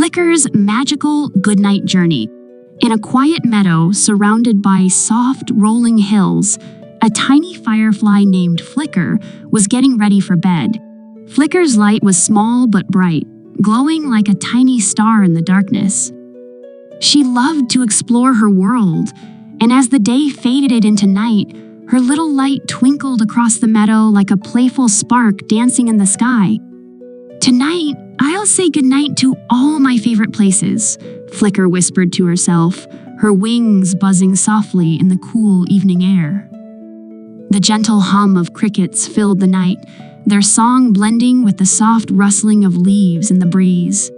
Flicker's magical Goodnight journey. In a quiet meadow surrounded by soft, rolling hills, a tiny firefly named Flicker was getting ready for bed. Flicker's light was small but bright, glowing like a tiny star in the darkness. She loved to explore her world, and as the day faded into night, her little light twinkled across the meadow like a playful spark dancing in the sky. "Tonight, I'll say goodnight to all my favorite places," Flicker whispered to herself, her wings buzzing softly in the cool evening air. The gentle hum of crickets filled the night, their song blending with the soft rustling of leaves in the breeze.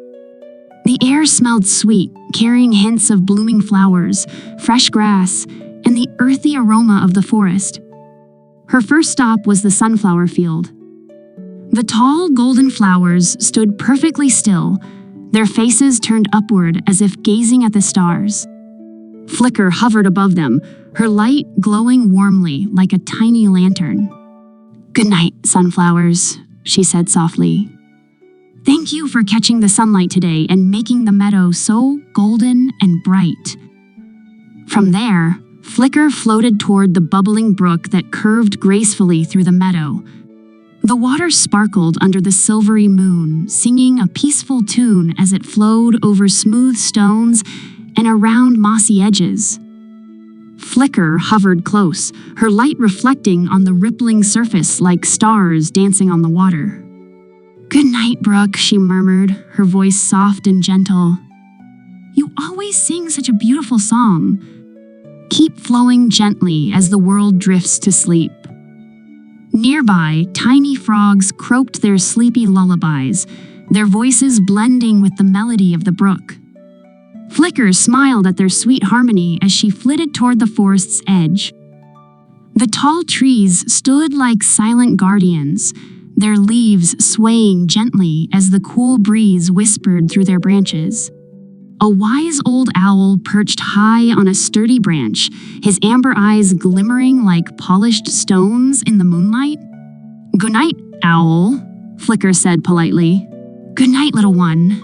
The air smelled sweet, carrying hints of blooming flowers, fresh grass, and the earthy aroma of the forest. Her first stop was the sunflower field. The tall golden flowers stood perfectly still, their faces turned upward as if gazing at the stars. Flicker hovered above them, her light glowing warmly like a tiny lantern. "Good night, sunflowers," she said softly. "Thank you for catching the sunlight today and making the meadow so golden and bright." From there, Flicker floated toward the bubbling brook that curved gracefully through the meadow. The water sparkled under the silvery moon, singing a peaceful tune as it flowed over smooth stones and around mossy edges. Flicker hovered close, her light reflecting on the rippling surface like stars dancing on the water. "Good night, brook," she murmured, her voice soft and gentle. "You always sing such a beautiful song. Keep flowing gently as the world drifts to sleep." Nearby, tiny frogs croaked their sleepy lullabies, their voices blending with the melody of the brook. Flicker smiled at their sweet harmony as she flitted toward the forest's edge. The tall trees stood like silent guardians, their leaves swaying gently as the cool breeze whispered through their branches. A wise old owl perched high on a sturdy branch, his amber eyes glimmering like polished stones in the moonlight. "Good night, owl," Flicker said politely. "Good night, little one,"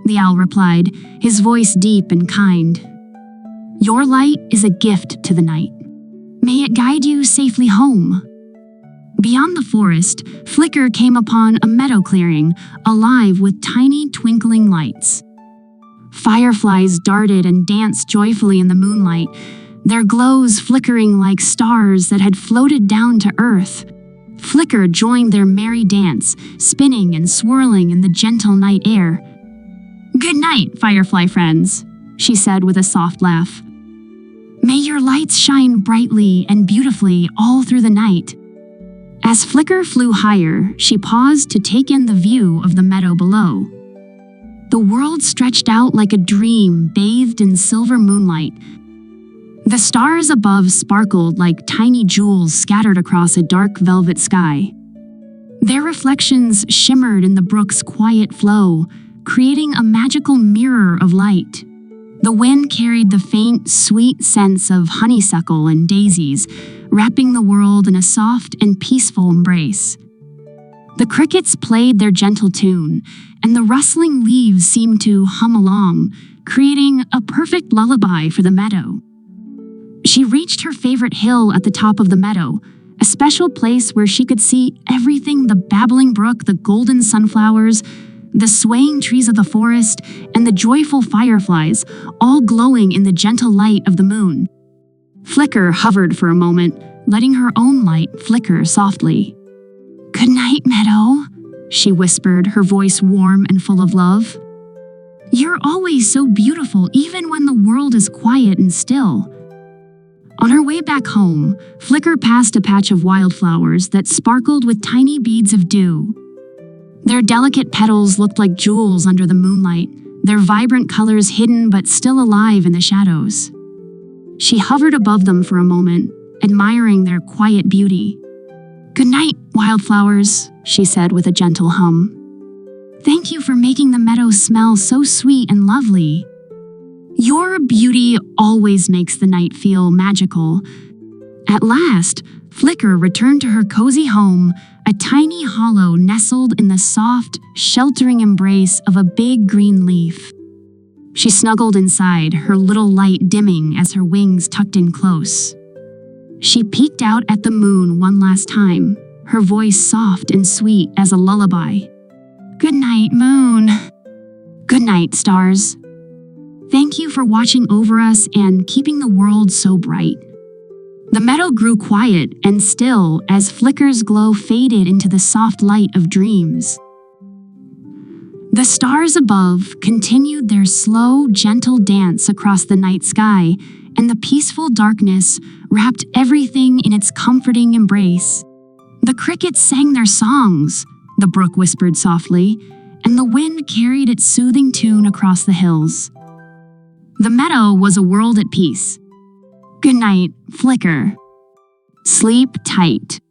the owl replied, his voice deep and kind. "Your light is a gift to the night. May it guide you safely home." Beyond the forest, Flicker came upon a meadow clearing, alive with tiny twinkling lights. Fireflies darted and danced joyfully in the moonlight, their glows flickering like stars that had floated down to earth. Flicker joined their merry dance, spinning and swirling in the gentle night air. "Good night, firefly friends," she said with a soft laugh. "May your lights shine brightly and beautifully all through the night." As Flicker flew higher, she paused to take in the view of the meadow below. The world stretched out like a dream bathed in silver moonlight. The stars above sparkled like tiny jewels scattered across a dark velvet sky. Their reflections shimmered in the brook's quiet flow, creating a magical mirror of light. The wind carried the faint, sweet scents of honeysuckle and daisies, wrapping the world in a soft and peaceful embrace. The crickets played their gentle tune, and the rustling leaves seemed to hum along, creating a perfect lullaby for the meadow. She reached her favorite hill at the top of the meadow, a special place where she could see everything: the babbling brook, the golden sunflowers, the swaying trees of the forest, and the joyful fireflies, all glowing in the gentle light of the moon. Flicker hovered for a moment, letting her own light flicker softly. "Good night, meadow," she whispered, her voice warm and full of love. "You're always so beautiful, even when the world is quiet and still." On her way back home, Flicker passed a patch of wildflowers that sparkled with tiny beads of dew. Their delicate petals looked like jewels under the moonlight, their vibrant colors hidden but still alive in the shadows. She hovered above them for a moment, admiring their quiet beauty. "Good night, wildflowers," she said with a gentle hum. "Thank you for making the meadow smell so sweet and lovely. Your beauty always makes the night feel magical." At last, Flicker returned to her cozy home, a tiny hollow nestled in the soft, sheltering embrace of a big green leaf. She snuggled inside, her little light dimming as her wings tucked in close. She peeked out at the moon one last time, her voice soft and sweet as a lullaby. "Good night, moon. Good night, stars. Thank you for watching over us and keeping the world so bright." The meadow grew quiet and still as Flicker's glow faded into the soft light of dreams. The stars above continued their slow, gentle dance across the night sky, and the peaceful darkness wrapped everything in its comforting embrace. The crickets sang their songs, the brook whispered softly, and the wind carried its soothing tune across the hills. The meadow was a world at peace. Good night, Flicker. Sleep tight.